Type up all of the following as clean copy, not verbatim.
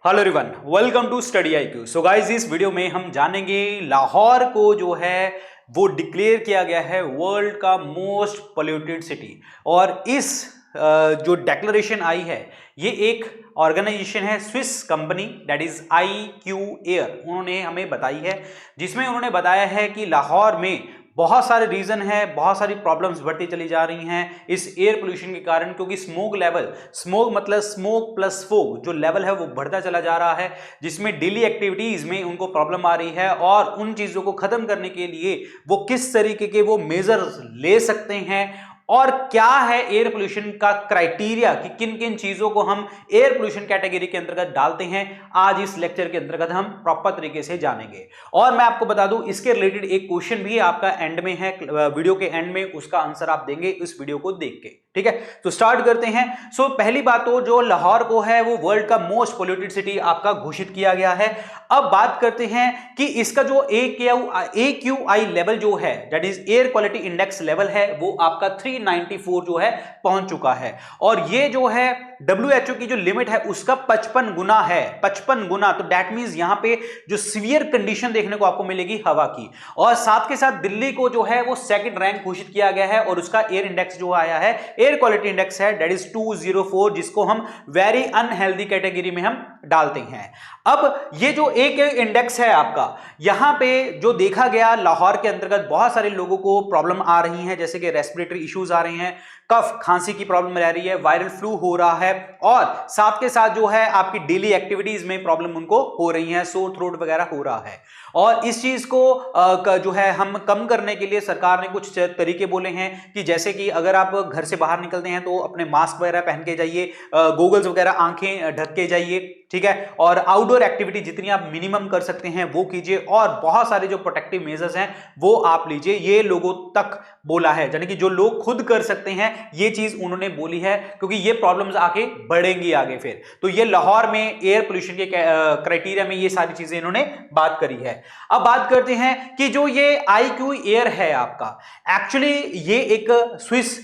Hello everyone, welcome to Study IQ. So guys, इस video में हम जानेंगे लाहौर को जो है वो डिक्लेयर किया गया है वर्ल्ड का मोस्ट पोल्यूटेड सिटी। और इस जो डिक्लेरेशन आई है ये एक ऑर्गेनाइजेशन है, Swiss company, that is IQ air, उन्होंने हमें बताई है, जिसमें उन्होंने बताया है कि लाहौर में बहुत सारे रीजन है, बहुत सारी प्रॉब्लम्स बढ़ती चली जा रही हैं इस एयर पोल्यूशन के कारण, क्योंकि स्मोक लेवल, स्मोक मतलब स्मोक प्लस फोग, जो लेवल है वो बढ़ता चला जा रहा है, जिसमें डेली एक्टिविटीज में उनको प्रॉब्लम आ रही है। और उन चीजों को खत्म करने के लिए वो किस तरीके के वो मेजर्स ले सकते हैं और क्या है एयर पोल्यूशन का क्राइटेरिया कि किन किन चीजों को हम एयर पोल्यूशन कैटेगरी के अंतर्गत डालते हैं, आज इस लेक्चर के अंतर्गत हम प्रॉपर तरीके से जानेंगे। और मैं आपको बता दूं, इसके रिलेटेड एक क्वेश्चन भी आपका एंड में है, वीडियो के एंड में उसका आंसर आप देंगे इस वीडियो को देख के। ठीक है, तो स्टार्ट करते हैं। सो पहली बात तो जो लाहौर को है वो वर्ल्ड का मोस्ट पोल्यूटेड सिटी आपका घोषित किया गया है। अब बात करते हैं कि इसका जो AQI लेवल जो है, that is air quality index level है, वो आपका 394 जो है पहुंच चुका है। और ये जो है WHO की जो लिमिट है उसका 55 गुना है, 55 गुना। तो दैट मींस यहां पे जो सीवियर कंडीशन देखने को आपको मिलेगी हवा की। और साथ के साथ दिल्ली को जो है वो सेकंड रैंक घोषित किया गया है और उसका एयर इंडेक्स जो आया है, एयर क्वालिटी इंडेक्स है, दैट इज 204, जिसको हम वेरी अनहेल्दी कैटेगरी में हम डालते हैं। अब ये जो एक इंडेक्स है आपका, यहां पे जो देखा गया लाहौर के अंतर्गत बहुत सारे लोगों को प्रॉब्लम आ रही है, जैसे कि रेस्पिरेटरी इश्यूज आ रहे हैं, कफ खांसी की प्रॉब्लम रह रही है, वायरल फ्लू हो रहा है, और साथ के साथ जो है आपकी डेली एक्टिविटीज में प्रॉब्लम उनको हो रही है, सोर थ्रोट वगैरह हो रहा है। और इस चीज को जो है हम कम करने के लिए सरकार ने कुछ तरीके बोले हैं कि जैसे कि अगर आप घर से बाहर निकलते हैं तो अपने मास्क वगैरह पहन के जाइए, गॉगल्स वगैरह आंखें ढक के जाइए, ठीक है, और आउटडोर एक्टिविटी जितनी आप मिनिमम कर सकते हैं वो कीजिए, और बहुत सारे जो प्रोटेक्टिव मेजर्स हैं वो आप लीजिए। ये लोगों तक बोला है, यानी कि जो लोग खुद कर सकते हैं ये चीज उन्होंने बोली है, क्योंकि ये प्रॉब्लम्स आगे बढ़ेंगी आगे फिर। तो ये लाहौर में एयर पोल्यूशन के क्राइटेरिया में ये सारी चीजें इन्होंने बात करी है। अब बात करते हैं कि जो ये IQ एयर है आपका, एक्चुअली ये एक स्विस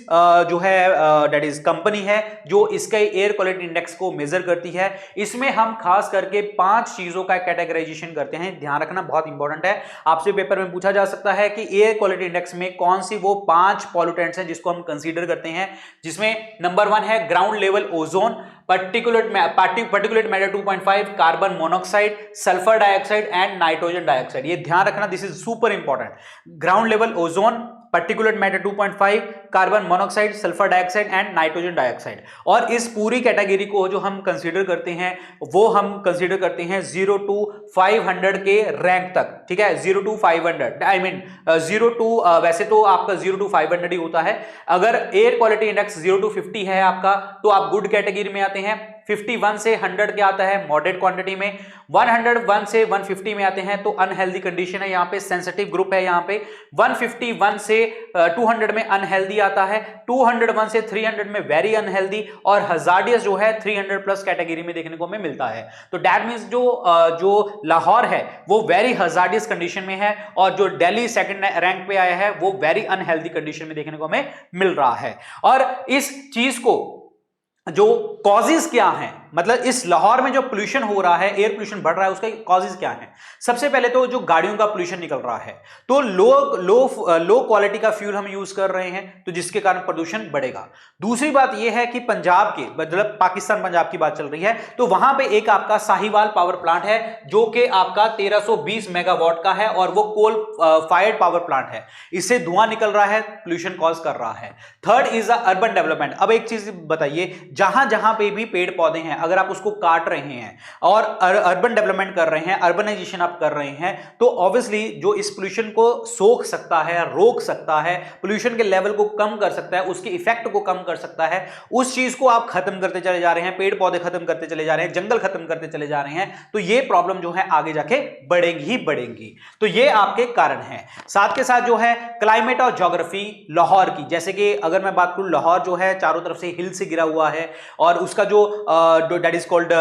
जो है दैट इज कंपनी है जो इसके एयर क्वालिटी इंडेक्स को मेजर करती है। इसमें हम खास करके 5 चीजों का कैटेगराइजेशन करते हैं, ध्यान रखना बहुत इंपॉर्टेंट है। आपसे पेपर में पूछा जा सकता है कि एयर क्वालिटी इंडेक्स में कौन सी वो 5 पॉल्यूटेंट्स हैं जिसको हम कंसीडर करते हैं, जिसमें नंबर 1 है ground level ozone, particulate matter 2.5, carbon monoxide, sulphur dioxide and nitrogen dioxide. ये ध्यान रखना, this is super important. Ground level ozone, particulate matter 2.5, carbon monoxide, sulphur dioxide and nitrogen dioxide. और इस पूरी कैटेगरी को जो हम कंसीडर करते हैं वो हम कंसीडर करते हैं 0 to 500 के रैंक तक, ठीक है, 0 to 500, आई मीन 0 to वैसे तो आपका 0 to 500 ही होता है। अगर एयर क्वालिटी इंडेक्स 0 to 50 है आपका तो आप गुड कैटेगरी में आते हैं, 51 से 100 के आता है मॉडरेट क्वांटिटी में, 101 से 150 में आते हैं तो अनहेल्दी कंडीशन है, यहां पे सेंसिटिव ग्रुप है, यहां पे 151 से 200 में अनहेल्दी आता है, 201 से 300 में वेरी अनहेल्दी, और हजार्डियस जो है 300 प्लस कैटेगरी में देखने को हमें मिलता है। तो दैट मींस जो लाहौर है वो वेरी हजार्डियस कंडीशन में है, और जो दिल्ली सेकंड रैंक पे आया है वो वेरी अनहेल्दी कंडीशन में देखने को हमें मिल रहा है। और इस चीज को जो कॉजेज क्या हैं, मतलब इस लाहौर में जो पोल्यूशन हो रहा है, एयर पोल्यूशन बढ़ रहा है, उसका कॉजेज क्या है? सबसे पहले तो जो गाड़ियों का पोल्यूशन निकल रहा है, तो लो क्वालिटी का फ्यूल हम यूज कर रहे हैं, तो जिसके कारण प्रदूषण बढ़ेगा। दूसरी बात यह है कि पंजाब के, मतलब पाकिस्तान पंजाब की बात चल रही है, तो वहां पे एक आपका साहिवाल पावर प्लांट है जो कि आपका 1320 मेगावाट का है, और वो कोल फायर्ड पावर प्लांट है, इससे धुआं निकल रहा है, पोल्यूशन कॉज कर रहा है। Third is urban development. अब एक चीज बताइए, जहां जहां पे भी पेड़ पौधे हैं अगर आप उसको काट रहे हैं और अर्बन डेवलपमेंट कर रहे हैं, अर्बनाइजेशन आप कर रहे हैं, तो ऑब्वियसली जो इस पोल्यूशन को सोख सकता है, रोक सकता है, पोल्यूशन के लेवल को कम कर सकता है, उसके इफेक्ट को कम कर सकता है, उस चीज को आप खत्म करते चले जा रहे हैं, पेड़ पौधे खत्म करते चले जा रहे हैं, जंगल खत्म करते चले जा रहे हैं, तो ये प्रॉब्लम जो है आगे जाके बढ़ेगी ही बढ़ेगी। तो ये आपके कारण है। साथ के साथ जो है क्लाइमेट और ज्योग्राफी लाहौर की, जैसे कि अगर मैं बात करूं, लाहौर जो है चारों तरफ से हिल से गिरा हुआ है, और उसका जो that is called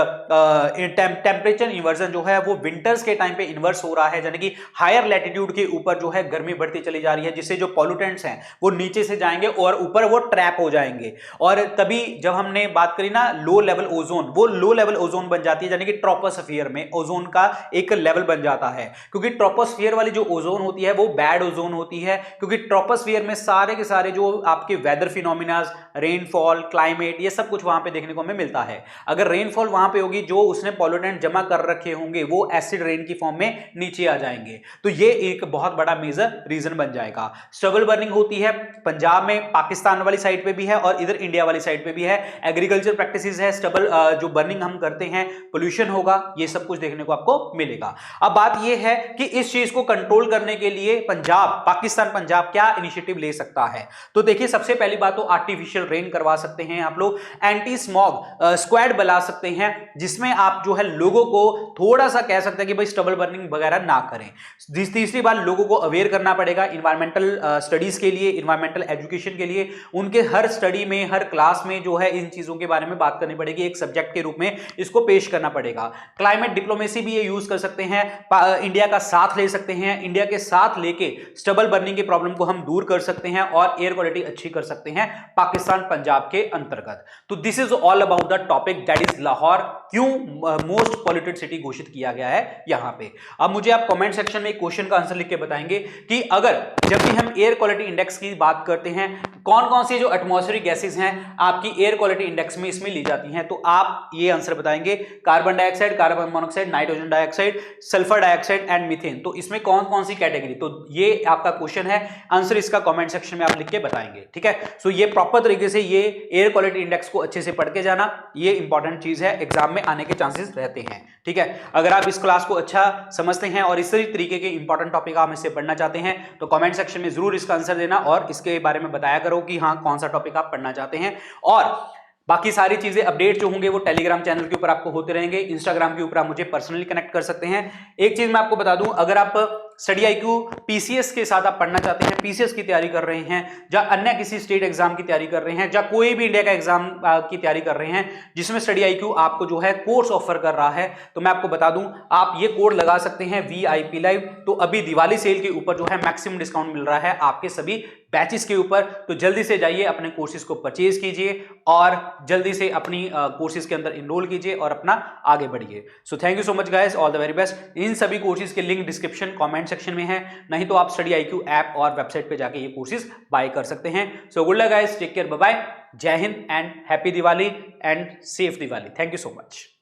temperature inversion जो है वो विंटर्स के टाइम पे इन्वर्स हो रहा है, यानी कि हायर लैटिट्यूड के ऊपर जो है गर्मी बढ़ती चली जा रही है, जिससे जो पॉल्यूटेंट्स हैं वो नीचे से जाएंगे और ऊपर वो ट्रैप हो जाएंगे। और तभी जब हमने बात करी ना लो लेवल ओजोन, वो लो लेवल ओजोन बन जाती है, यानी कि ट्रोपोस्फियर में ओजोन का एक लेवल बन जाता है, क्योंकि ट्रोपोस्फियर वाली जो ओजोन होती है वो बैड ओजोन होती है, क्योंकि ट्रोपोस्फियर में सारे के सारे जो आपके वेदर फिनोमिनाज, रेनफॉल, क्लाइमेट, ये सब कुछ वहां पे देखने को हमें मिलता है। अगर रेनफॉल वहां पे होगी, जो उसने पॉल्यूटेंट जमा कर रखे होंगे वो एसिड रेन की फॉर्म में नीचे आ जाएंगे, तो ये एक बहुत बड़ा मेजर रीजन बन जाएगा। स्टबल बर्निंग होती है पंजाब में, पाकिस्तान वाली साइड पे भी है और इधर इंडिया वाली साइड पे भी है। एग्रीकल्चर प्रैक्टिसेस है, स्टबल जो बर्निंग हम करते हैं, पोल्यूशन होगा, ये सब कुछ देखने को आपको मिलेगा। अब बात ये है कि इस चीज को कंट्रोल करने के लिए पंजाब, पाकिस्तान पंजाब क्या इनिशिएटिव ले सकता है। तो देखिए, सबसे पहली बात तो आर्टिफिशियल रेन करवा सकते हैं आप लोग, एंटी स्मॉग स्क्वाड बुला सकते हैं, जिसमें आप जो है लोगों को थोड़ा सा कह सकते हैं कि भाई स्टबल बर्निंग वगैरह ना करें। तीसरी बात, लोगों को अवेयर करना पड़ेगा इन्वायरमेंटल स्टडीज के लिए, इन्वायरमेंटल एजुकेशन के लिए। उनके हर स्टडी में, हर क्लास में जो है इन चीजों के बारे में बात करनी पड़ेगी, एक सब्जेक्ट के रूप में इसको पेश करना पड़ेगा। क्लाइमेट डिप्लोमेसी भी ये यूज कर सकते हैं, इंडिया का साथ ले सकते हैं, इंडिया के साथ लेके स्टबल बर्निंग की प्रॉब्लम को हम दूर कर सकते हैं और एयर क्वालिटी अच्छी कर सकते हैं पाकिस्तान पंजाब के अंतर्गत। तो this is all about the topic that is Lahore क्यों मोस्ट पॉल्यूटेड सिटी घोषित किया गया है यहां पे। अब मुझे आप कमेंट सेक्शन में एक क्वेश्चन का आंसर लिख के बताएंगे कि अगर जब भी हम एयर क्वालिटी इंडेक्स की बात करते हैं, कौन कौन सी जो एटमॉस्फेरिक गैसेस हैं आपकी एयर क्वालिटी इंडेक्स में इसमें ली जाती हैं, तो आप ये आंसर बताएंगे carbon dioxide, carbon monoxide, nitrogen dioxide, sulphur dioxide and methane. तो इसमें कौन कौन सी कैटेगरी, तो ये आपका क्वेश्चन है, आंसर इसका कमेंट सेक्शन में आप लिख के बताएंगे, ठीक है। सो ये प्रॉपर तरीके से ये एयर क्वालिटी इंडेक्स को अच्छे से पढ़ के जाना, ये इंपॉर्टेंट चीज है, एग्जाम में आने के चांसेस रहते हैं, ठीक है। अगर आप इस क्लास को अच्छा समझते हैं और इस तरीके के इंपॉर्टेंट टॉपिक आप इससे पढ़ना चाहते हैं तो कमेंट सेक्शन में जरूर इसका आंसर देना और इसके बारे में बताया करो कि हाँ कौन सा टॉपिक आप पढ़ना चाहते हैं। और बाकी सारी चीजें, अपडेट जो होंगे वो टेलीग्राम चैनल के ऊपर आपको होते रहेंगे, इंस्टाग्राम के ऊपर आप मुझे पर्सनली कनेक्ट कर सकते हैं। एक चीज मैं आपको बता दूं, अगर आप स्टडी आईक्यू पीसीएस के साथ आप पढ़ना चाहते हैं, पीसीएस की तैयारी कर रहे हैं, या अन्य किसी स्टेट एग्जाम की तैयारी कर रहे हैं, या कोई भी इंडिया का एग्जाम की तैयारी कर रहे हैं जिसमें स्टडी आईक्यू आपको जो है कोर्स ऑफर कर रहा है, तो मैं आपको बता दूं आप ये कोड लगा सकते हैं VIP लाइव। तो अभी दिवाली सेल के ऊपर जो है मैक्सिमम डिस्काउंट मिल रहा है आपके सभी बैचेस के ऊपर, तो जल्दी से जाइए अपने कोर्सेज को परचेज कीजिए और जल्दी से अपनी कोर्सेज के अंदर इनरोल कीजिए और अपना आगे बढ़िए। So thank you so much guys, all the very best. इन सभी कोर्सेज के लिंक डिस्क्रिप्शन कमेंट सेक्शन में है, नहीं तो आप स्टडी आईक्यू ऐप और वेबसाइट पे जाके ये कोर्सेज बाय कर सकते हैं। So good luck guys, take care, bye bye, जय हिंद and happy Diwali and safe Diwali. Thank you so much.